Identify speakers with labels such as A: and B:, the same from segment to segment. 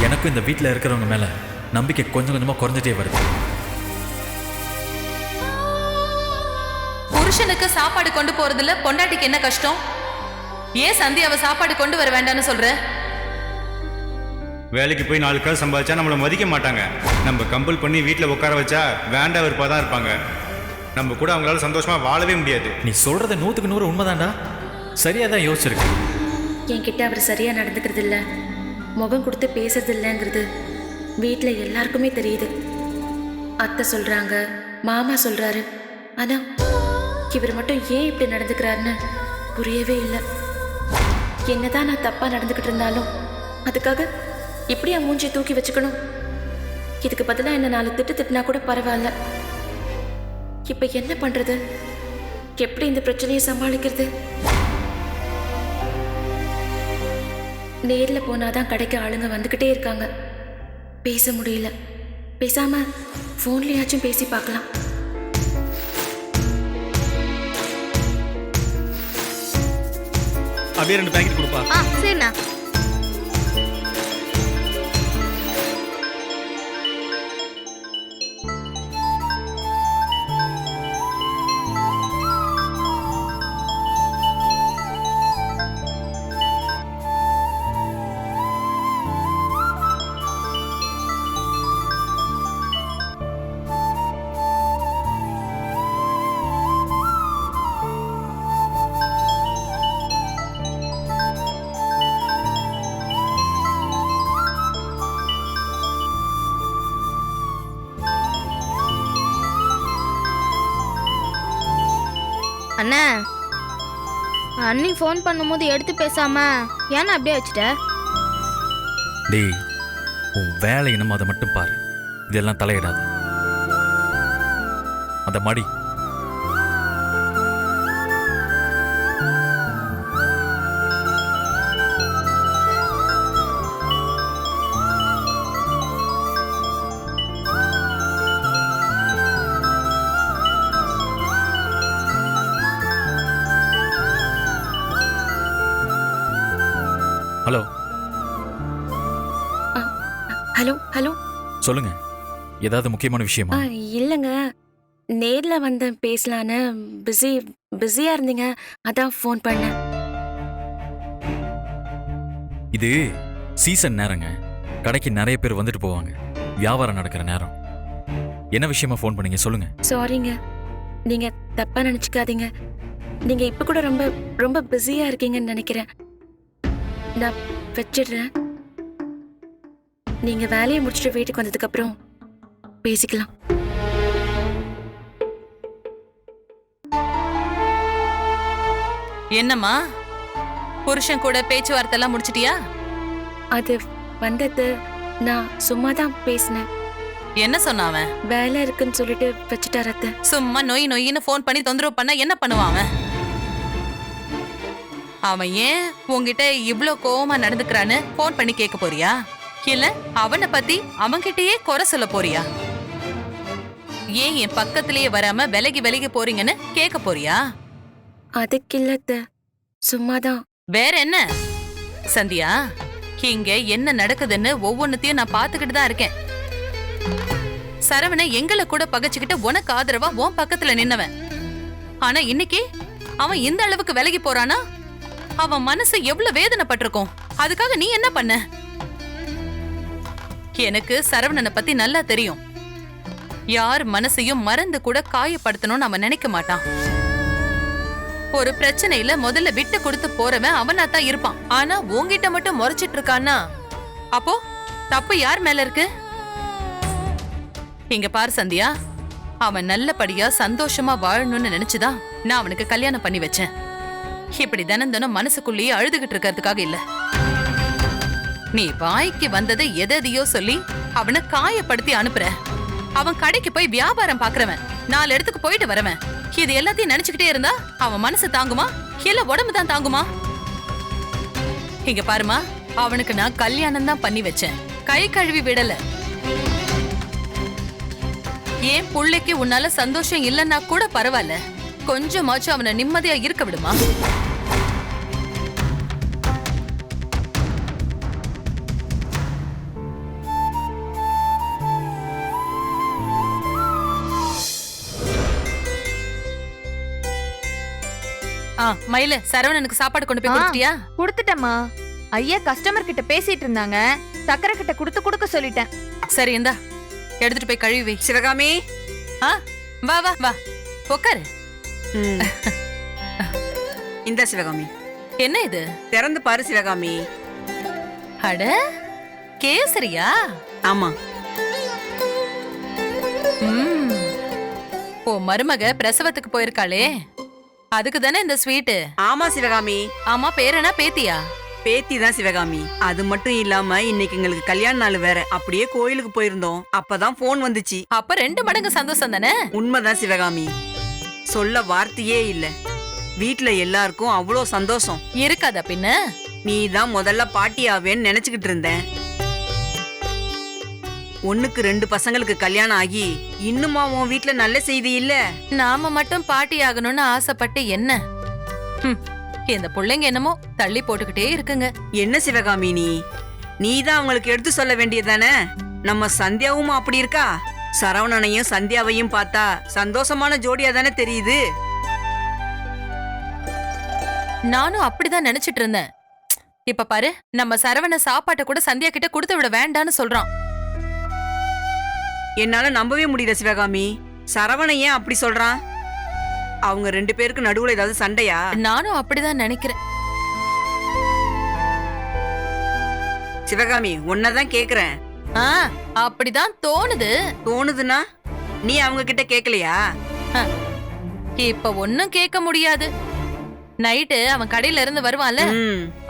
A: எனக்கும் இந்த வீட்டில் இருக்கிறவங்க மேலே நம்பிக்கை கொஞ்சம் கொஞ்சமாக குறைஞ்சிட்டே வருது.
B: புருஷனுக்கு சாப்பாடு கொண்டு போறதுல பொண்டாட்டிக்கு என்ன கஷ்டம்? ஏன் சந்தியாவை சாப்பாடு கொண்டு வர வேண்டாம்னு சொல்ற?
C: வேலைக்கு போய் 4 காசு சம்பாதிச்சா நம்மளை மதிக்க மாட்டாங்க. நம்ம கம்பல் பண்ணி வீட்டில் உட்கார வச்சா வேண்டா விருப்பா தான் இருப்பாங்க. நம்ம கூட அவங்களால சந்தோஷமா வாழவே முடியாது.
A: நீ சொல்றது 100க்கு 100 உண்மைதான்டா. சரியா தான் யோசிச்சிருக்கு.
D: என்கிட்ட அவர் சரியா நடந்துக்கிறது இல்லை, முகம் கொடுத்து பேசுறது இல்லைங்கிறது வீட்டில் எல்லாருக்குமே தெரியுது. அத்தை சொல்றாங்க, மாமா சொல்றாரு, ஆனா இவர் மட்டும் ஏன் இப்படி நடந்துக்கிறாருன்னு புரியவே இல்லை. என்னதான் நான் தப்பா நடந்துக்கிட்டு இருந்தாலும் அதுக்காக இப்படியா மூஞ்சி தூக்கி வச்சுக்கணும்? இதுக்கு பதிலாக என்ன 4 திட்டு திட்டினா கூட பரவாயில்ல. இப்ப என்ன பண்றது? எப்படி இந்த பிரச்சனையை சமாளிக்கிறது? நேர்ல போனாதான் கடைக்கு ஆளுங்க வந்துகிட்டே இருக்காங்க. பேச முடியல. பேசாம போன்லயாச்சும் பேசி பார்க்கலாம்.
C: அப்படியே 2 பேக்கெட் கொடுப்பா.
E: சரிண்ணா. அண்ணா, அண்ணி ஃபோன் பண்ணும்போது எடுத்து பேசாம ஏன்னா அப்படியே வச்சுட்ட?
A: டேய், உன் வேலை என்னமோ அதை மட்டும் பாரு. இதெல்லாம் தலையிடாது. அந்த மடி ஹலோ
D: ஹலோ ஹலோ
A: சொல்லுங்க. ஏதாவது முக்கியமான விஷயமா?
D: இல்லைங்க, நேர்ல வந்து பேசலான்னு பிஸியா இருந்தீங்க, அதான் ஃபோன் பண்ணேன்.
A: இது சீசன் நேரங்க. கடைக்கு நிறைய பேர் வந்துட்டு போவாங்க. வியாபாரம் நடக்கிற நேரம். என்ன விஷயமா ஃபோன் பண்ணீங்க சொல்லுங்க.
D: சாரிங்க, நீங்க தப்பா நினைச்சுக்காதீங்க. நீங்க இப்ப கூட ரொம்ப ரொம்ப பிஸியா இருக்கீங்கன்னு நினைக்கிறேன். நான் வச்சிடுறேன். நீங்க வேலையை முடிச்சுட்டு வீட்டுக்கு வந்ததுக்கு அப்புறம் பேசிக்கலாம்.
B: என்னம்மா, புருஷன் கூட பேச்சுவார்த்தை எல்லாம் முடிச்சிட்டியா?
D: அது வந்தது நான் சும்மா தான் பேசினேன்.
B: என்ன சொன்னாவன்?
D: வேலை இருக்குன்னு சொல்லிட்டு வச்சுட்டார் அத்தை.
B: சும்மா நொய் நொய்ன்னு ஃபோன் பண்ணி தொந்தரவு பண்ண என்ன பண்ணுவான் அவன்? அவன் ஏன் உன்கிட்ட இவ்ளோ கோவமா நடந்துக்கிறான்னு ஃபோன் பண்ணி கேட்க போறியா? இல்ல அவனை பத்தி அவன்கிட்டயே குறை சொல்ல போறியா? ஏன் என் பக்கத்திலேயே வராம விலகி விலகி போறீங்கன்னு கேட்க போறியா?
D: அதுக்கு இல்ல அத்தை, சும்மாதான்.
B: வேற என்ன சந்தியா, இங்க என்ன நடக்குதுன்னு ஒவ்வொன்னுத்தையும் நான் பாத்துக்கிட்டு தான் இருக்கேன். சரவண எங்களை கூட பகைச்சுக்கிட்டு உனக்கு ஆதரவா உன் பக்கத்துல நின்னவன். ஆனா இன்னைக்கு அவன் இந்த அளவுக்கு விலகி போறானா? அவன் மனசு எவ்வளவு வேதனைப்பட்டிருக்கும். அதுக்காக நீ என்ன பண்ண? எனக்கு சரவணனை பத்தி நல்லா தெரியும். யார் மனசையும் மறந்து கூட காயப்படுத்தணும்னு அவன் நினைக்க மாட்டான். ஒரு பிரச்சனையில முதல்ல விட்டு கொடுத்து போறவன் அவனா தான் இருப்பான். ஆனா உன்கிட்ட மட்டும் முறைச்சிட்டு இருக்கான்னா அப்போ தப்பு யார் மேல இருக்கு? இங்க பாரு சந்தியா, அவன் நல்லபடியா சந்தோஷமா வாழணும்னு நினைச்சுதான் நான் அவனுக்கு கல்யாணம் பண்ணி வச்சேன். இப்படி தினம் தினம் மனசுக்குள்ளேயே அழுதுகிட்டு இருக்கிறதுக்காக இல்ல. நீ வாய்க்கு வந்ததை எதையோ சொல்லி அவனை காயப்படுத்தி அனுப்புற. அவன் கடைக்கு போய் வியாபாரம் பாக்குறவன், 4 இடத்துக்கு போயிட்டு வரவன். இது எல்லாத்தையும் நினைச்சுக்கிட்டே இருந்தா அவன் மனசு தாங்குமா? இல்ல உடம்பு தான் தாங்குமா? இங்க பாருமா, அவனுக்கு நான் கல்யாணம் தான் பண்ணி வச்சேன், கை கழுவி விடல. ஏன் புள்ளைக்கு உன்னால சந்தோஷம் இல்லைன்னா கூட பரவாயில்ல, கொஞ்சமாச்சும் அவனை நிம்மதியா இருக்க விடுமா? மயிலு சரவணனுக்கு சாப்பாடு கொண்டு போய் கொடுத்தியா?
F: கொடுத்துட்டேம்மா. ஐயா கஸ்டமர் கிட்ட பேசிட்டு இருந்தாங்க. சக்கரை கிட்ட கொடுக்க சொல்லிட்டேன்.
B: சரி இந்தா எடுத்துட்டு போய் கழுவி வை.
G: சிவகாமி,
B: வா வா வா உட்காரு.
G: இந்த சிவகாமி
B: என்ன இது?
G: திறந்து பாரு சிவகாமி.
B: அட கேசரியா?
G: ஆமா.
B: ஓ மருமக பிரசவத்துக்கு போயிருக்காளே, அதுக்கு தானே இந்த ஸ்வீட்டு?
G: ஆமா சிவகாமி.
B: ஆமா, பேர் என்ன? பேத்தியா?
G: பேத்தி தான் சிவகாமி. அது மட்டும் இல்லாம இன்னைக்கு எங்களுக்கு கல்யாண நாள் வேற. அப்படியே கோயிலுக்கு போயிருந்தோம். அப்பதான் போன் வந்துச்சு.
B: அப்ப 2 மடங்கு சந்தோஷம் தானே?
G: உண்மைதான் சிவகாமி, சொல்ல வார்த்தையே இல்ல. வீட்ல எல்லாருக்கும் அவ்வளோ சந்தோஷம்.
B: இருக்காதா பின்ன?
G: நீ தான் முதல்ல பாட்டியாவேன்னு நினைச்சுக்கிட்டு இருந்தேன். 1க்கு 2 பசங்களுக்கு கல்யாணம் ஆகி இன்னுமா உன் வீட்ல நல்ல செய்தி இல்ல?
B: நாம மட்டும் பாட்டி ஆகணும்னு ஆசைப்பட்டு என்ன? இந்த பிள்ளைங்க என்னமோ தள்ளி போட்டுக்கிட்டே இருக்குங்க.
G: என்ன சிவகாமி நீ தான் அவங்களுக்கு எடுத்து சொல்ல வேண்டியதானே? நம்ம சந்தியாவும் அப்படி இருக்கா? சரவணனையும் சந்தியாவையும் பார்த்தா சந்தோஷமான ஜோடியா தானே தெரியுது.
B: நானும் அப்படிதான் நினைச்சிட்டு இருந்தேன். இப்ப பாரு, நம்ம சரவண சாப்பாட்டை கூட சந்தியா கிட்ட கொடுத்து விட வேண்டான்னு சொல்றான்.
G: என்னால நம்பவே முடியல சிவகாமி. சரவணன் ஏன் அப்படி சொல்றான்? அவங்க 2 பேருக்கு நடுவுல ஏதாவது சண்டையா?
B: நானும் அப்படிதான் நினைக்கிறேன்.
G: சிவகாமி, உன்னதான் கேக்குறேன்.
B: அப்படிதான் தோணுது.
G: தோணுதுன்னா நீ அவங்க கிட்ட கேக்கலையா?
B: இப்ப ஒன்னும் கேட்க முடியாது. நைட்டு அவன் கடையில இருந்து வருவான்ல,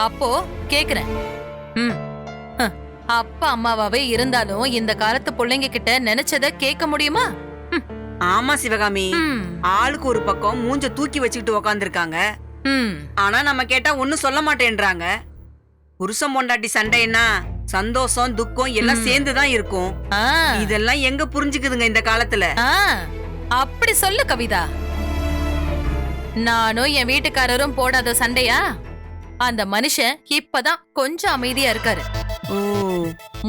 B: அப்போ கேக்குறேன். அப்பா அம்மாவாவே இருந்தாலும் இந்த காலத்து பிள்ளைங்க கிட்ட நினைச்சத கேட்க முடியுமா?
G: ஆமா சிவகாமி, ஆளுக்கு ஒரு பக்கம் மூஞ்ச தூக்கி வச்சுக்கிட்டு உக்காந்துருக்காங்க. ஆனா நம்ம கேட்டா ஒண்ணும் சொல்ல மாட்டேன்றாங்க. புருஷன் பொண்டாட்டி சண்டைன்னா சந்தோஷம் துக்கம் எல்லாம் சேர்ந்துதான் இருக்கும். இதெல்லாம் எங்க புரிஞ்சுக்குதுங்க இந்த காலத்துல?
B: அப்படி சொல்லு கவிதா. நானும் என் வீட்டுக்காரரும் போடாத சண்டையா? அந்த மனுஷன் இப்பதான் கொஞ்சம் அமைதியா இருக்காரு.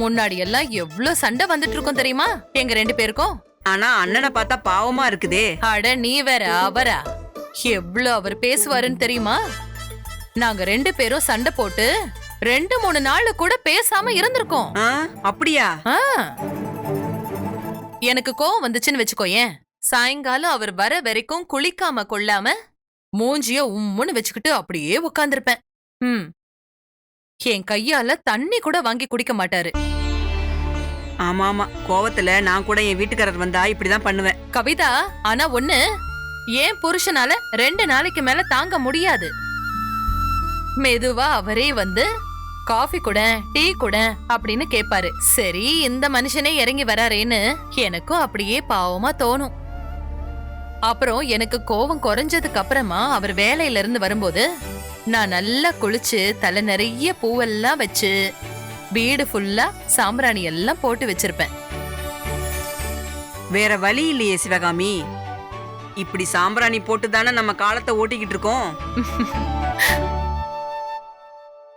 B: முன்னாடி எல்லாம் எவ்வளவு சண்டை வந்துட்டு இருக்கும் தெரியுமா எங்க 2 பேருக்கும்?
G: ஆனா அண்ணனை பார்த்தா பாவமா இருக்குதே.
B: அட நீ வேற, அவரா எவ்வளவு அவர் பேசுவாருன்னு தெரியுமா? நாங்க 2 பேரும் சண்டை போட்டு 2-3 நாள் கூட பேசாம இருந்திருக்கோம்.
G: அப்படியா?
B: எனக்கு கோவம் வந்துச்சுன்னு வச்சுக்கோயேன், சாயங்காலம் அவர் வர வரைக்கும் குளிக்காம கொள்ளாம மூஞ்சிய உம்முன்னு வச்சுக்கிட்டு அப்படியே உக்காந்துருப்பேன். என் கையால தண்ணி கூட வாங்கி குடிக்க மாட்டாரு.
G: ஆமா ஆமா, கோவத்துல நான் கூட என் வீட்டுக்காரர் வந்தா இப்படிதான் பண்ணுவேன்.
B: கவிதா, ஆனா ஒண்ணு, ஏன் புருஷனால 2 நாளைக்கு மேல தாங்க முடியாது. மெதுவா அவரே வந்து காஃபி கூட டீ கூட அப்படின்னு கேட்பாரு. சரி, இந்த மனுஷனே இறங்கி வராரேன்னு எனக்கும் அப்படியே பாவமா தோணும். அப்புறம் எனக்கு கோவம் குறைஞ்சதுக்கு அப்புறமா அவர் வேலையில இருந்து வரும்போது நான் நல்லா குளிச்சு தலை நிறைய பூவெல்லாம் வச்சு வீடு ஃபுல்லா சாம்பிராணி எல்லாம் போட்டு வச்சிருப்பேன்.
G: வேற வழி இல்லையே சிவகாமி. இப்படி சாம்பிராணி போட்டு தானே நம்ம காலத்தை ஓட்டிக்கிட்டு இருக்கோம்.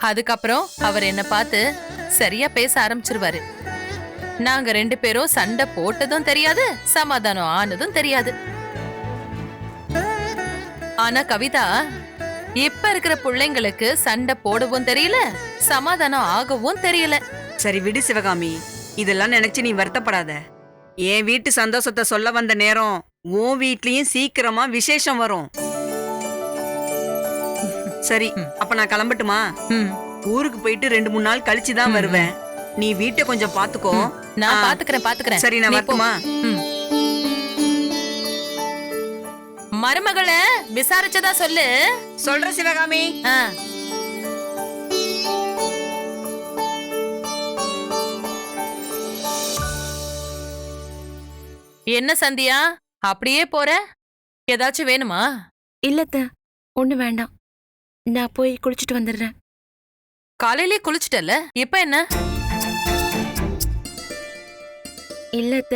B: அதுக்கப்புறம் அவர் என்ன பார்த்து சரியா பேச ஆரம்பிச்சிருவாரு. நாங்க 2 பேரும் சண்டை போட்டதும் தெரியாது, சமாதானம் ஆனதும் தெரியாது. ஆனா கவிதா, இப்ப இருக்கிற பிள்ளைங்களுக்கு சண்டை போடவும் தெரியல, சமாதானம் ஆகவும் தெரியல.
G: சரி விடு சிவகாமி, இதெல்லாம் நினைச்சு நீ வருத்தப்படாத. என் வீட்டு சந்தோஷத்தை சொல்ல வந்த நேரம் உன் வீட்லயும் சீக்கிரமா விசேஷம் வரும். சரி, அப்ப நான் கிளம்பட்டுமா? ஊருக்கு போயிட்டு 2-3 நாள் கழிச்சுதான் வருவேன். நீ வீட்டை கொஞ்சம் பாத்துக்கோ.
B: நான் பாத்துக்கிறேன்.
G: சரி, நான் வரட்டுமா?
B: மருமகளை விசாரிச்சதா சொல்லு.
G: சொல்ற சிவகாமி.
B: என்ன சந்தியா, அப்படியே போற? ஏதாச்சும் வேணுமா?
D: இல்லத்த, ஒண்ணு வேண்டாம். நான் போய் குளிச்சுட்டு வந்துடுறேன்.
B: காலையிலே குளிச்சுட்டல, இப்ப என்ன?
D: இல்லத்த,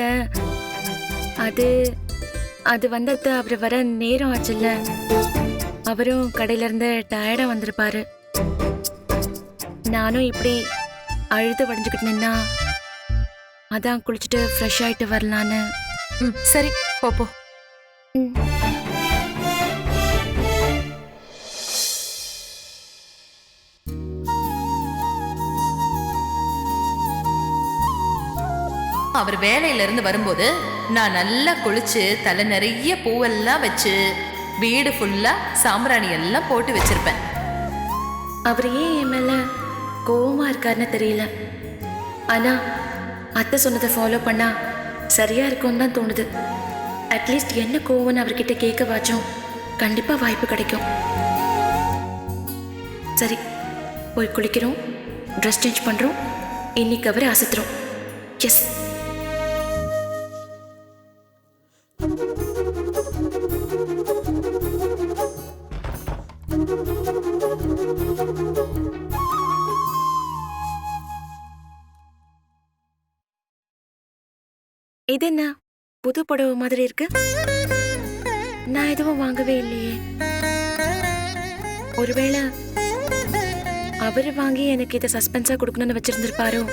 D: அது வந்தத்த அவர் வர நேரம் ஆச்சுல்ல. அவரும் கடையில இருந்து டயர்டா வந்திருப்பாரு. நானும் இப்படி அழுது வடிஞ்சுக்கிட்டு நின்னா அதான் குளிச்சுட்டு ஃப்ரெஷ் ஆயிட்டு வரலான்னு.
B: சரி, போ. அவர் வேலையில இருந்து வரும்போது நான் நல்லா குளிச்சு தலை நிறைய பூவெல்லாம் வச்சு வீடு ஃபுல்லா சாம்பிராணி எல்லாம் போட்டு வச்சிருப்பேன்.
D: அவர் ஏன் என் மேல கோவமா இருக்காருன்னு தெரியல. ஆனா அத்தை சொன்னதை ஃபாலோ பண்ணா சரியா இருக்கும்னு தான் தோணுது. அட்லீஸ்ட் என்ன கோவம்னு அவர்கிட்ட கேட்க வாச்சும் கண்டிப்பா வாய்ப்பு கிடைக்கும். சரி, போய் குளிக்கிறோம், ட்ரெஸ் சேஞ்ச் பண்றோம், இன்னைக்கு அவரை அசத்துறோம். எஸ். இது என்ன புது புடவை மாதிரி இருக்கு? நான் எதுவும் வாங்கவே இல்லையே. ஒருவேளை அவரு வாங்கி எனக்கு இதை சஸ்பென்ஸா கொடுக்கணும்னு வச்சிருந்திருப்பாரோ?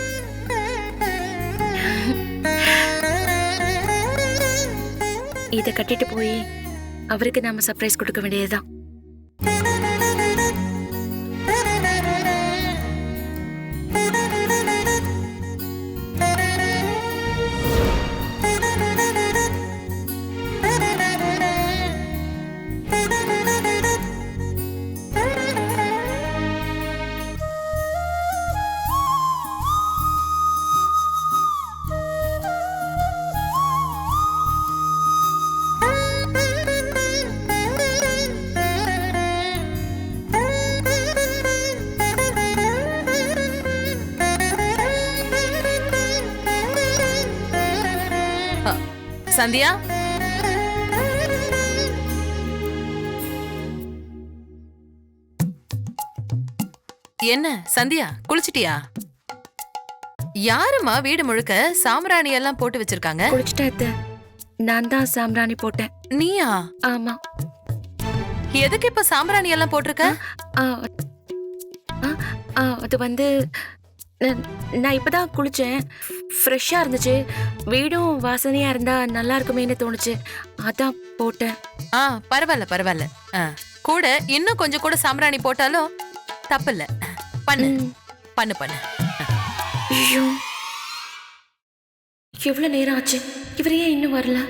D: இதை கட்டிட்டு போய் அவருக்கு நாம சர்ப்ரைஸ் கொடுக்க வேண்டியதுதான்.
B: சந்தியா, என்ன சந்தியா குளிச்சிட்டியா? யாருமா வீடு முழுக்க சாம்பிராணி எல்லாம் போட்டு வச்சிருக்காங்க?
D: குளிச்சுட்டேன் அத்தை. நான் தான் சாம்பிராணி போட்டேன்.
B: நீயா?
D: ஆமா.
B: எதுக்கு இப்ப சாம்பிராணி எல்லாம் போட்டிருக்க?
D: அது வந்து நான் இப்பதான் குளிச்சேன், ஃப்ரெஷ்ஷா இருந்துச்சு, வீடும் வாசனையா இருந்தா நல்லா இருக்குமேன்னு தோணுச்சு, அதான் போட்டேன்.
B: பரவாயில்ல பரவாயில்ல. கூட இன்னும் கொஞ்சம் கூட சாம்பிராணி போட்டாலும் தப்பில்ல. பண்ணு பண்ணு பண்ணு.
D: ஐயோ, எவ்வளவு நேரம் ஆச்சு, இவர் ஏன் இன்னும் வரல?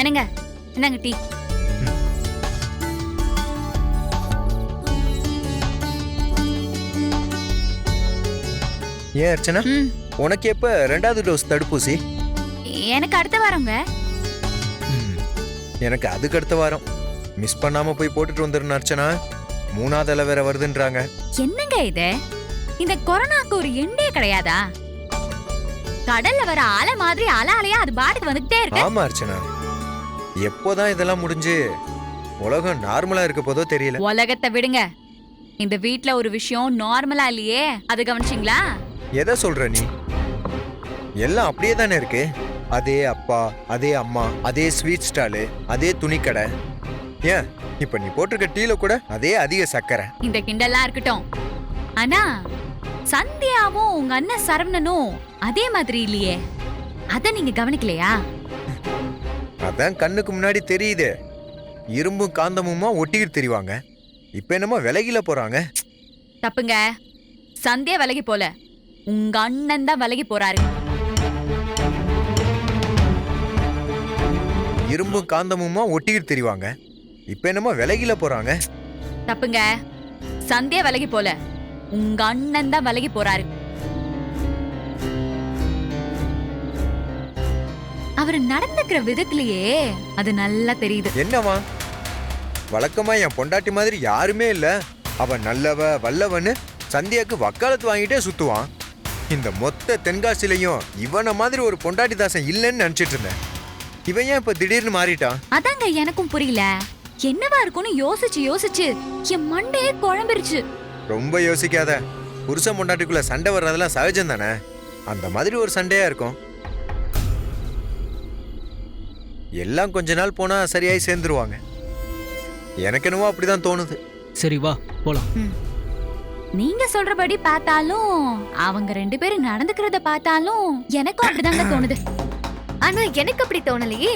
F: என்னங்க, என்னங்க டீ?
H: ஏன் அர்ச்சனா, உனக்கு எப்ப 2வது டோஸ் தடுப்பூசி?
F: எனக்கு அடுத்த வாரங்க.
H: எனக்கு அதுக்கு அடுத்த வாரம். மிஸ் பண்ணாம போய் போட்டுட்டு வந்துருன்னு அர்ச்சனா. 3வது அலை வேற வருதுன்றாங்க.
F: என்னங்க இது? இந்த கொரோனாக்கு ஒரு எண்டே கிடையாதா? கடல்ல வர அலை மாதிரி அலை அலையா அது பாட்டுக்கு வந்துட்டே இருக்கு.
H: ஆமா அர்ச்சனா, எப்போதான் இதெல்லாம் முடிஞ்சு உலகம் நார்மலா இருக்க போதோ தெரியல.
F: உலகத்தை விடுங்க, இந்த வீட்ல ஒரு விஷயம் நார்மலா இல்லையே, அது கவனிச்சிங்களா?
H: எதை சொல்ற நீ? எல்லாம் அப்படியே தானே இருக்கு. அதே அப்பா, அதே அம்மா, அதே ஸ்வீட் ஸ்டாலு, அதே துணிக்கடை. ஏன் இப்ப நீ போட்டிருக்க டீல கூட அதே அதிக சக்கரை.
F: இந்த கிண்டல்லாம் இருக்கட்டும், ஆனா சந்தியாவும் உங்க அண்ணன் சரவணனும் அதே மாதிரி இல்லையே, அத நீங்க கவனிக்கலையா?
H: அதான் கண்ணுக்கு முன்னாடி தெரியுது. இரும்பும் காந்தமுமா ஒட்டிக்கிட்டு தெரிவாங்க. இப்ப என்னமோ விலகில போறாங்க.
F: தப்புங்க, சந்தியா விலகி போல, உங்க அண்ணன் தான் விலகி போறாரு.
H: இரும்பும் காந்தமுமா ஒட்டிக்கிட்டு தெரிவாங்க. இப்ப என்னமோ விலகில போறாங்க.
F: தப்புங்க. சந்தியா விலகி போல, உங்க அண்ணன் தான் விலகி போறாரு. அவர் நடந்துக்கிற விதத்திலேயே அது நல்லா தெரியுது.
H: என்னவா வழக்கமா என் பொண்டாட்டி மாதிரி யாருமே இல்ல, அவன் நல்லவ வல்லவன்னு சந்தியாக்கு வக்காலத்து வாங்கிட்டே சுத்துவான். இந்த மொத்த தென்காசிலையும் இவனை மாதிரி ஒரு பொண்டாட்டி தாசன் இல்லைன்னு நினைச்சிட்டு இருந்தேன். இவன் ஏன் இப்ப திடீர்னு மாறிட்டான்?
F: அதாங்க எனக்கும் புரியல. என்னவா இருக்கும்னு யோசிச்சு யோசிச்சு என் மண்டையே குழம்பிருச்சு.
H: ரொம்ப யோசிக்காத. புருஷன் பொண்டாட்டிக்குள்ள சண்டை வர்றதெல்லாம் சகஜம் தானே. அந்த மாதிரி ஒரு சண்டையா இருக்கும். எல்லாம் கொஞ்ச நாள் போனா சரியாய் சேர்ந்துருவாங்க. எனக்கு என்னவோ அப்படிதான் தோணுது.
I: சரி வா போலாம்.
F: நீங்க சொல்றபடி பார்த்தாலும் அவங்க 2 பேரும் நடந்துக்கிறத பார்த்தாலும் எனக்கும் அப்படிதாங்க தோணுது. ஆனா எனக்கு அப்படி தோணலையே.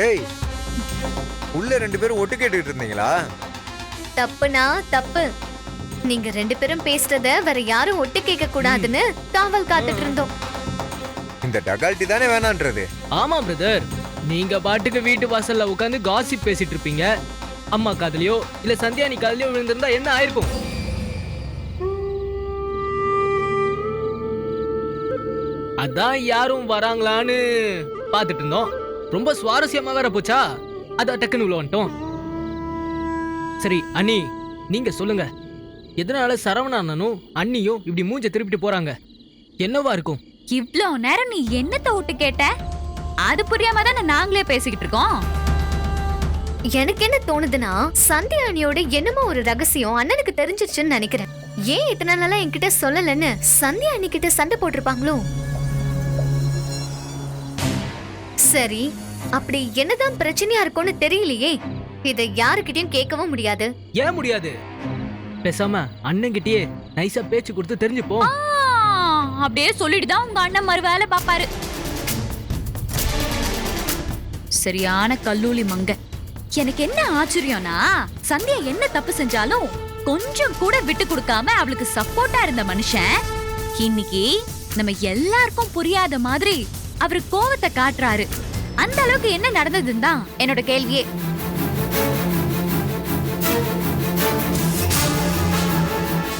H: ஏய், உள்ள 2 பேரும் ஒட்டு கேட்டுக்கிட்டு இருந்தீங்களா?
J: தப்புனா தப்பு. நீங்க 2 பேரும் பேசுறத வேற யாரும் ஒட்டு கேட்க கூடாதுன்னு காவல் காத்துட்டு இருந்தோம்.
H: இந்த டகால்ட்டி தானே வேணான்றது.
I: ஆமா பிரதர், நீங்க பாட்டுக்கு வீட்டு வாசல்ல உட்காந்து காசிப் பேசிட்டு இருப்பீங்க. அம்மா காதலியோ இல்ல சந்தியா நீ காதலியோ விழுந்திருந்தா என்ன ஆயிருக்கும்? அதான் யாரும் வராங்களான்னு பாத்துட்டு இருந்தோம். ரொம்ப சுவாரஸ்யமா வேற போச்சா, அதான் டக்குன்னு உள்ள வந்துட்டோம். சரி அண்ணி, நீங்க சொல்லுங்க, எதனால சரவண அண்ணனும் அண்ணியும் இப்படி மூஞ்ச திருப்பிட்டு போறாங்க? என்னவா இருக்கும்?
F: இவ்ளோ நேரம் நீ என்னத்த விட்டு கேட்ட? அது புரியாம தானே நாங்களே பேசிக்கிட்டு இருக்கோம்.
J: எனக்கு என்ன தோணுதுன்னா, சந்தியா அண்ணியோட என்னமோ ஒரு ரகசியம் அண்ணனுக்கு தெரிஞ்சிருச்சுன்னு நினைக்கிறேன். ஏன் இத்தனை நாளா என்கிட்ட சொல்லலன்னு சந்தியா அண்ணி கிட்ட சண்டை போட்டிருப்பாங்களோ? சரி, அப்படி என்னதான் பிரச்சனையா இருக்கும்னு தெரியலையே. இதை யாருக்கிட்டையும் கேட்கவும் முடியாது.
I: ஏன் முடியாது? பேசாம அண்ணன்கிட்டயே நைஸா பேச்சு கொடுத்து தெரிஞ்சுப்போம்.
F: அப்படியே சொல்லிட்டுதான் உங்க அண்ணன் மறு வேலை பாப்பாரு. சரியான கல்லூலி மங்க. எனக்கு என்ன ஆச்சரியம்னா, சந்தியா என்ன தப்பு செஞ்சாலும் கொஞ்சம் கூட விட்டு கொடுக்காம அவளுக்கு சப்போர்ட்டா இருந்த மனுஷன் இன்னைக்கு நம்ம எல்லாருக்கும் புரியாத மாதிரி அவரு கோவத்தை காட்டுறாரு. அந்த அளவுக்கு என்ன நடந்ததுன்னு தான் என்னோட கேள்வியே.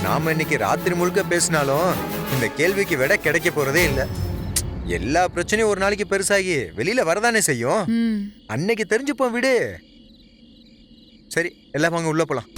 H: நாம இன்னைக்கு ராத்திரி முழுக்க பேசினாலும் இந்த கேள்விக்கு விட கிடைக்க போறதே இல்ல. எல்லா பிரச்சனையும் ஒரு நாளைக்கு பெருசாகி வெளியில வரதானே செய்யும். அன்னைக்கு தெரிஞ்சுப்போம் விடு. சரி, எல்லாம் வாங்க உள்ள போலாம்.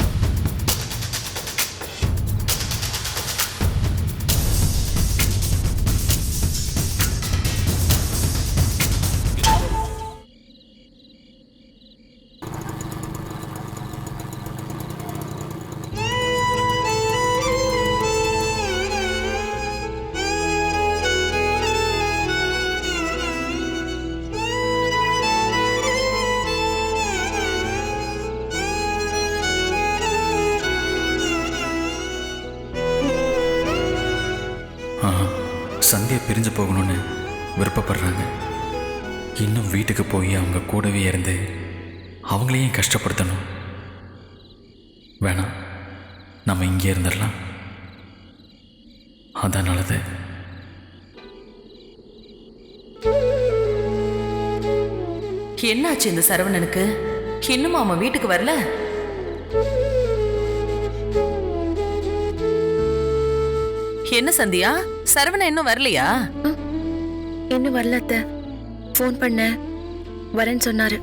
A: சந்தியா பிரிஞ்சு போகணும்னு விருப்பப்படுறாங்க. இன்னும் வீட்டுக்கு போய் அவங்க கூடவே இருந்து அவங்களையும் கஷ்டப்படுத்தணும். வேணாம், நம்ம இங்கே இருந்துடலாம். அதான் நல்லது.
B: என்னாச்சு இந்த சரவணனுக்கு? இன்னுமா அவன் வீட்டுக்கு வரல? என்ன சந்தியா, சரவணன் இன்னும் வரலையா?
D: இன்னும் வரல அத்தை. ஃபோன் பண்ண வரேன்னு சொன்னாரு.